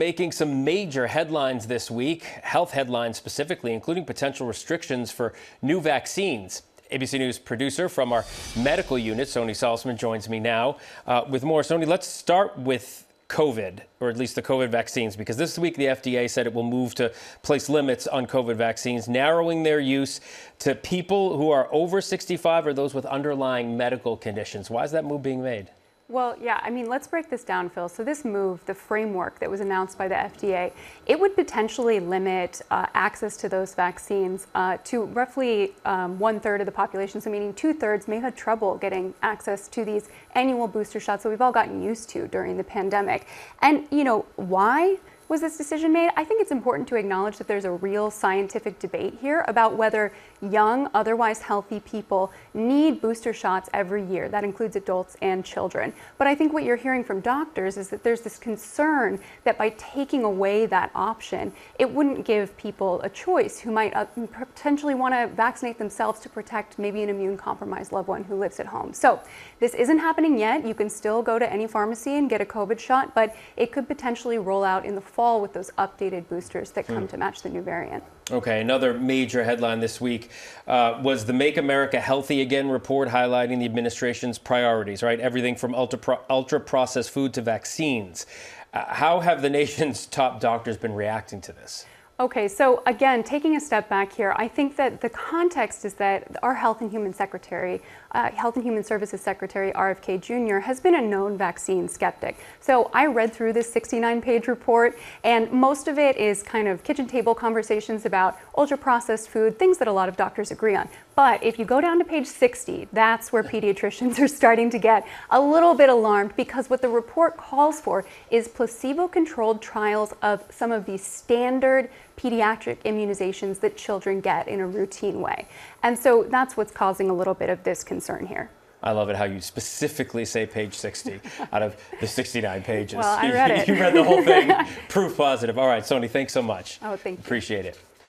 Making some major headlines this week, health headlines specifically, including potential restrictions for new vaccines. ABC News producer from our medical unit, Sony Salzman, joins me now with more. Sony, let's start with COVID, or at least the COVID vaccines, because this week the FDA said it will move to place limits on COVID vaccines, narrowing their use to people who are over 65 or those with underlying medical conditions. Why is that move being made? Well, yeah, I mean, let's break this down, Phil. So this move, the framework that was announced by the FDA, it would potentially limit access to those vaccines to roughly 1/3 of the population. So meaning 2/3 may have trouble getting access to these annual booster shots that we've all gotten used to during the pandemic. And, you know, why was this decision made? I think it's important to acknowledge that there's a real scientific debate here about whether young, otherwise healthy people need booster shots every year. That includes adults and children. But I think what you're hearing from doctors is that there's this concern that by taking away that option, it wouldn't give people a choice who might potentially want to vaccinate themselves to protect maybe an immune-compromised loved one who lives at home. So this isn't happening yet. You can still go to any pharmacy and get a COVID shot, but it could potentially roll out in the fall with those updated boosters that come to match the new variant. Okay, another major headline this week was the Make America Healthy Again report highlighting the administration's priorities, right? Everything from ultra-processed food to vaccines. How have the nation's top doctors been reacting to this? Okay, so again, taking a step back here, I think that the context is that our Health and Human Secretary, Health and Human Services Secretary RFK Jr. has been a known vaccine skeptic. So I read through this 69-page report, and most of it is kind of kitchen table conversations about ultra-processed food, things that a lot of doctors agree on. But if you go down to page 60, that's where pediatricians are starting to get a little bit alarmed, because what the report calls for is placebo-controlled trials of some of these standard pediatric immunizations that children get in a routine way. And so that's what's causing a little bit of this concern here. I love it how you specifically say page 60 out of the 69 pages. Well, I read it. You read the whole thing. Proof positive. All right, Sony, thanks so much. Oh, thank you. Appreciate it.